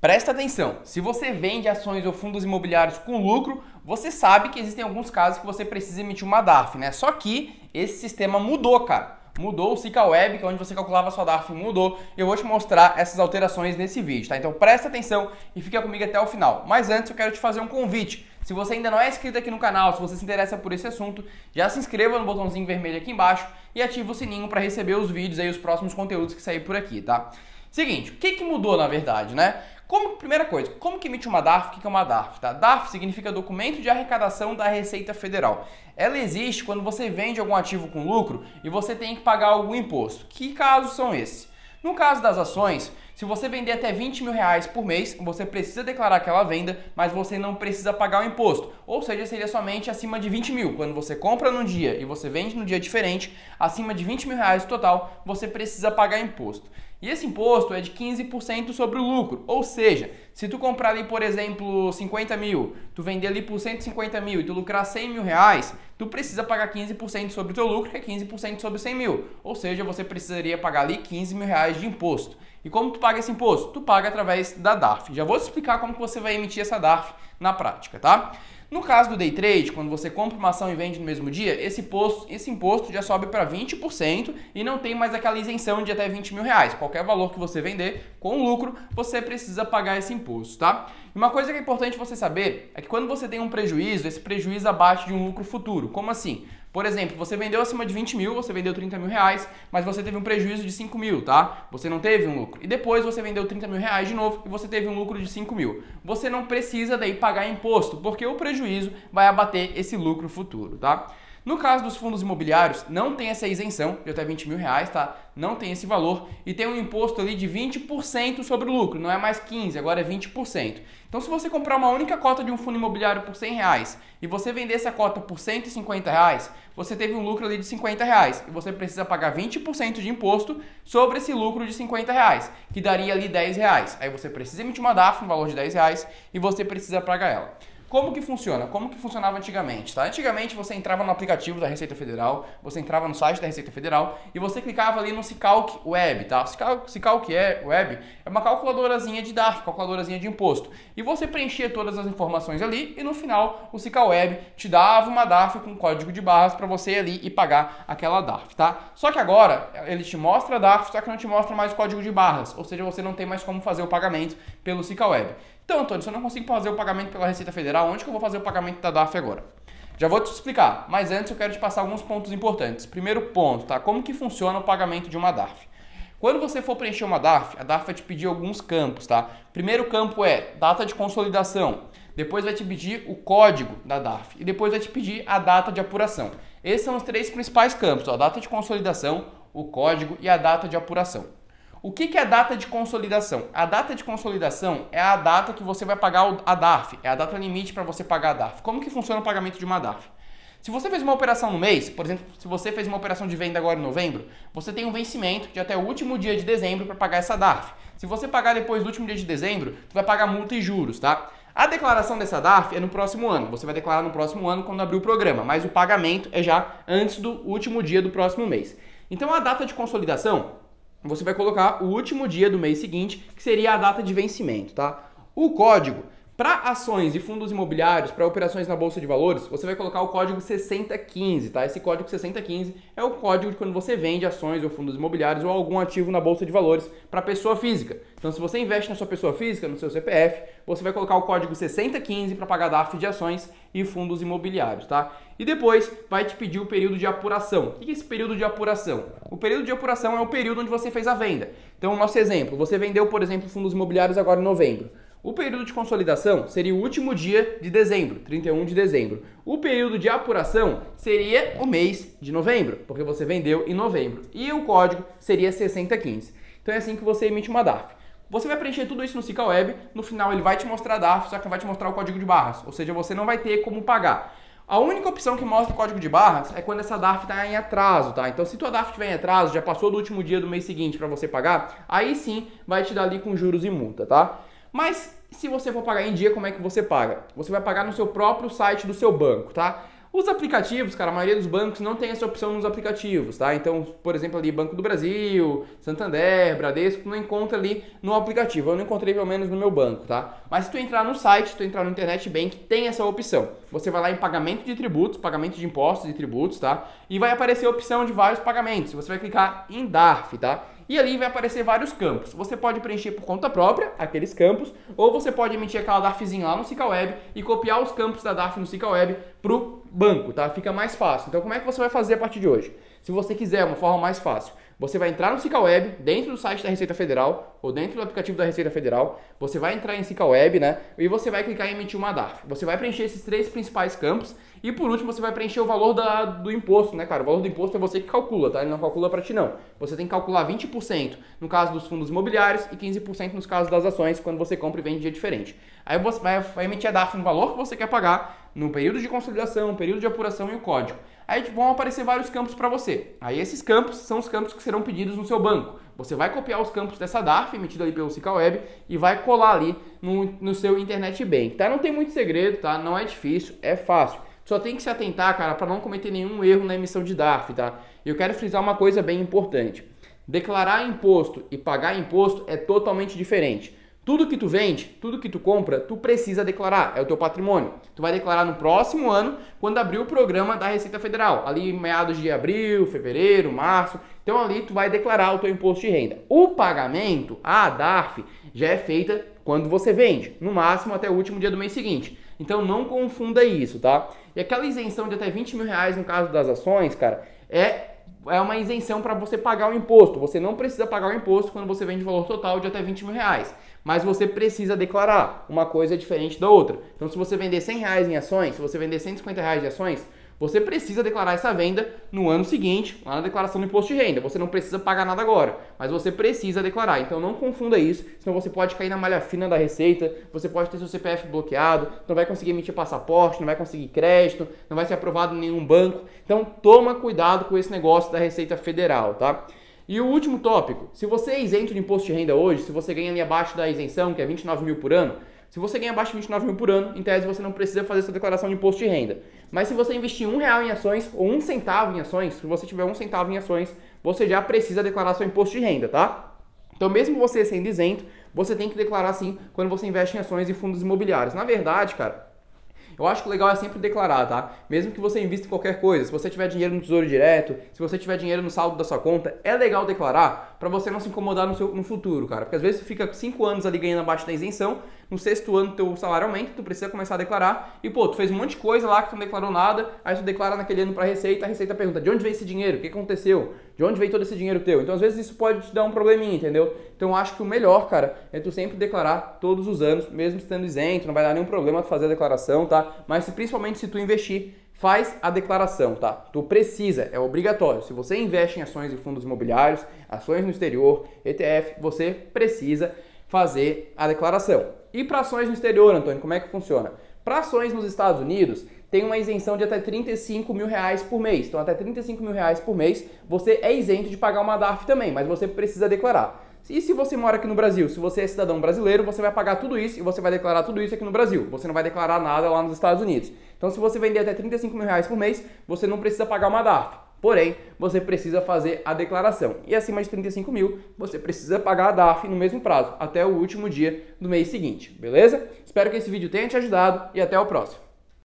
Presta atenção, se você vende ações ou fundos imobiliários com lucro, você sabe que existem alguns casos que você precisa emitir uma DARF, né? Só que esse sistema mudou, cara. Mudou o SICAWeb, que é onde você calculava a sua DARF, mudou. E eu vou te mostrar essas alterações nesse vídeo, tá? Então presta atenção e fica comigo até o final. Mas antes eu quero te fazer um convite. Se você ainda não é inscrito aqui no canal, se você se interessa por esse assunto, já se inscreva no botãozinho vermelho aqui embaixo e ative o sininho para receber os vídeos aí, os próximos conteúdos que sair por aqui, tá? Seguinte, o que mudou na verdade, né? Primeira coisa, como que emite uma DARF? O que é uma DARF? Tá? DARF significa Documento de Arrecadação da Receita Federal. Ela existe quando você vende algum ativo com lucro e você tem que pagar algum imposto. Que casos são esses? No caso das ações, se você vender até 20 mil reais por mês, você precisa declarar aquela venda, mas você não precisa pagar o imposto. Ou seja, seria somente acima de 20 mil. Quando você compra num dia e você vende num dia diferente, acima de 20 mil reais total, você precisa pagar imposto. E esse imposto é de 15% sobre o lucro, ou seja, se tu comprar ali, por exemplo, 50 mil, tu vender ali por 150 mil e tu lucrar 100 mil reais, tu precisa pagar 15% sobre o teu lucro, que é 15% sobre 100 mil, ou seja, você precisaria pagar ali 15 mil reais de imposto. E como tu paga esse imposto? Tu paga através da DARF. Já vou te explicar como que você vai emitir essa DARF na prática, tá? No caso do day trade, quando você compra uma ação e vende no mesmo dia, esse imposto já sobe para 20% e não tem mais aquela isenção de até 20 mil reais. Qualquer valor que você vender com lucro, você precisa pagar esse imposto, tá? E uma coisa que é importante você saber é que quando você tem um prejuízo, esse prejuízo abate de um lucro futuro. Como assim? Por exemplo, você vendeu acima de 20 mil, você vendeu 30 mil reais, mas você teve um prejuízo de 5 mil, tá? Você não teve um lucro. E depois você vendeu 30 mil reais de novo e você teve um lucro de 5 mil. Você não precisa daí pagar imposto, porque o prejuízo vai abater esse lucro futuro, tá? No caso dos fundos imobiliários, não tem essa isenção de até 20 mil reais, tá? Não tem esse valor e tem um imposto ali de 20% sobre o lucro, não é mais 15%, agora é 20%. Então, se você comprar uma única cota de um fundo imobiliário por 100 reais e você vender essa cota por 150 reais, você teve um lucro ali de 50 reais e você precisa pagar 20% de imposto sobre esse lucro de 50 reais, que daria ali 10 reais. Aí você precisa emitir uma DARF no valor de 10 reais e você precisa pagar ela. Como que funciona? Como que funcionava antigamente, tá? Antigamente você entrava no aplicativo da Receita Federal, você entrava no site da Receita Federal e você clicava ali no Sicalc Web, tá? Sicalc Web é uma calculadorazinha de DARF, calculadorazinha de imposto. E você preenchia todas as informações ali e no final o Sicalc Web te dava uma DARF com código de barras para você ali e pagar aquela DARF, tá? Só que agora ele te mostra a DARF, só que não te mostra mais o código de barras, ou seja, você não tem mais como fazer o pagamento pelo Sicalc Web. Então, Antônio, se eu não consigo fazer o pagamento pela Receita Federal, onde que eu vou fazer o pagamento da DARF agora? Já vou te explicar, mas antes eu quero te passar alguns pontos importantes. Primeiro ponto, tá? Como que funciona o pagamento de uma DARF? Quando você for preencher uma DARF, a DARF vai te pedir alguns campos, tá? Primeiro campo é data de consolidação, depois vai te pedir o código da DARF e depois vai te pedir a data de apuração. Esses são os três principais campos, ó, a data de consolidação, o código e a data de apuração. O que é a data de consolidação? A data de consolidação é a data que você vai pagar a DARF, é a data limite para você pagar a DARF. Como que funciona o pagamento de uma DARF? Se você fez uma operação no mês, por exemplo, se você fez uma operação de venda agora em novembro, você tem um vencimento de até o último dia de dezembro para pagar essa DARF. Se você pagar depois do último dia de dezembro, você vai pagar multa e juros, tá? A declaração dessa DARF é no próximo ano, você vai declarar no próximo ano quando abrir o programa, mas o pagamento é já antes do último dia do próximo mês. Então a data de consolidação, você vai colocar o último dia do mês seguinte, que seria a data de vencimento, tá? O código, para ações e fundos imobiliários, para operações na Bolsa de Valores, você vai colocar o código 6015, tá? Esse código 6015 é o código de quando você vende ações ou fundos imobiliários ou algum ativo na Bolsa de Valores para pessoa física. Então, se você investe na sua pessoa física, no seu CPF, você vai colocar o código 6015 para pagar DARF de ações e fundos imobiliários, tá? E depois vai te pedir o período de apuração. O que é esse período de apuração? O período de apuração é o período onde você fez a venda. Então, o nosso exemplo, você vendeu, por exemplo, fundos imobiliários agora em novembro. O período de consolidação seria o último dia de dezembro, 31 de dezembro. O período de apuração seria o mês de novembro, porque você vendeu em novembro. E o código seria 6015. Então é assim que você emite uma DARF. Você vai preencher tudo isso no Sicalc Web, no final ele vai te mostrar a DARF, só que vai te mostrar o código de barras, ou seja, você não vai ter como pagar. A única opção que mostra o código de barras é quando essa DARF está em atraso, tá? Então, se tua DARF estiver em atraso, já passou do último dia do mês seguinte para você pagar, aí sim vai te dar ali com juros e multa, tá? Mas se você for pagar em dia, como é que você paga? Você vai pagar no seu próprio site do seu banco, tá? Os aplicativos, cara, a maioria dos bancos não tem essa opção nos aplicativos, tá? Então, por exemplo, ali Banco do Brasil, Santander, Bradesco, tu não encontra ali no aplicativo. Eu não encontrei pelo menos no meu banco, tá? Mas se tu entrar no site, se tu entrar no Internet Bank, tem essa opção. Você vai lá em pagamento de tributos, pagamento de impostos e tributos, tá? E vai aparecer a opção de vários pagamentos. Você vai clicar em DARF, tá? E ali vai aparecer vários campos. Você pode preencher por conta própria aqueles campos, ou você pode emitir aquela DARFzinha lá no SicaWeb e copiar os campos da DARF no SicaWeb pro banco, tá? Fica mais fácil. Então, como é que você vai fazer a partir de hoje? Se você quiser uma forma mais fácil, você vai entrar no SicaWeb, dentro do site da Receita Federal, ou dentro do aplicativo da Receita Federal, você vai entrar em SicaWeb, né? E você vai clicar em emitir uma DARF. Você vai preencher esses 3 principais campos e, por último, você vai preencher o valor do imposto, né, cara? O valor do imposto é você que calcula, tá? Ele não calcula pra ti, não. Você tem que calcular 20% no caso dos fundos imobiliários e 15% nos casos das ações, quando você compra e vende em dia diferente. Aí você vai emitir a DARF no valor que você quer pagar, no período de consolidação, período de apuração e o código. Aí vão aparecer vários campos para você. Aí esses campos são os campos que serão pedidos no seu banco. Você vai copiar os campos dessa DARF, emitida ali pelo SicaWeb, e vai colar ali no seu Internet Bank, tá? Não tem muito segredo, tá? Não é difícil, é fácil. Só tem que se atentar, cara, para não cometer nenhum erro na emissão de DARF, tá? Eu quero frisar uma coisa bem importante. Declarar imposto e pagar imposto é totalmente diferente. Tudo que tu vende, tudo que tu compra, tu precisa declarar, é o teu patrimônio. Tu vai declarar no próximo ano, quando abrir o programa da Receita Federal, ali em meados de abril, fevereiro, março. Então ali tu vai declarar o teu imposto de renda. O pagamento, a DARF, já é feita quando você vende, no máximo até o último dia do mês seguinte. Então não confunda isso, tá? E aquela isenção de até 20 mil reais no caso das ações, cara, é uma isenção para você pagar o imposto. Você não precisa pagar o imposto quando você vende o valor total de até 20 mil reais. Mas você precisa declarar. Uma coisa é diferente da outra. Então, se você vender 100 reais em ações, se você vender 150 reais de ações, você precisa declarar essa venda no ano seguinte, lá na declaração do imposto de renda. Você não precisa pagar nada agora, mas você precisa declarar. Então não confunda isso, senão você pode cair na malha fina da Receita, você pode ter seu CPF bloqueado, não vai conseguir emitir passaporte, não vai conseguir crédito, não vai ser aprovado em nenhum banco. Então toma cuidado com esse negócio da Receita Federal, tá? E o último tópico, se você é isento de imposto de renda hoje, se você ganha ali abaixo da isenção, que é 29 mil por ano, se você ganha abaixo de 29 mil por ano, em tese você não precisa fazer essa declaração de imposto de renda. Mas se você investir R$1 em ações ou 1 centavo em ações, se você tiver 1 centavo em ações, você já precisa declarar seu imposto de renda, tá? Então mesmo você sendo isento, você tem que declarar sim quando você investe em ações e fundos imobiliários. Na verdade, cara, eu acho que o legal é sempre declarar, tá? Mesmo que você invista em qualquer coisa, se você tiver dinheiro no Tesouro Direto, se você tiver dinheiro no saldo da sua conta, é legal declarar para você não se incomodar no futuro, cara. Porque às vezes você fica 5 anos ali ganhando abaixo da isenção, no 6º ano teu salário aumenta, tu precisa começar a declarar e, pô, tu fez um monte de coisa lá que tu não declarou nada, aí tu declara naquele ano pra Receita, a Receita pergunta, de onde veio esse dinheiro? O que aconteceu? De onde veio todo esse dinheiro teu? Então às vezes isso pode te dar um probleminha, entendeu? Então eu acho que o melhor, cara, é tu sempre declarar todos os anos, mesmo estando isento, não vai dar nenhum problema tu fazer a declaração, tá? Mas principalmente se tu investir, faz a declaração, tá? Tu precisa, é obrigatório. Se você investe em ações e fundos imobiliários, ações no exterior, ETF, você precisa fazer a declaração. E para ações no exterior, Antônio, como é que funciona? Para ações nos Estados Unidos, tem uma isenção de até 35 mil reais por mês. Então, até 35 mil reais por mês, você é isento de pagar uma DARF também, mas você precisa declarar. E se você mora aqui no Brasil, se você é cidadão brasileiro, você vai pagar tudo isso e você vai declarar tudo isso aqui no Brasil. Você não vai declarar nada lá nos Estados Unidos. Então, se você vender até 35 mil reais por mês, você não precisa pagar uma DARF. Porém, você precisa fazer a declaração. E acima de 35 mil, você precisa pagar a DARF no mesmo prazo, até o último dia do mês seguinte, beleza? Espero que esse vídeo tenha te ajudado e até o próximo.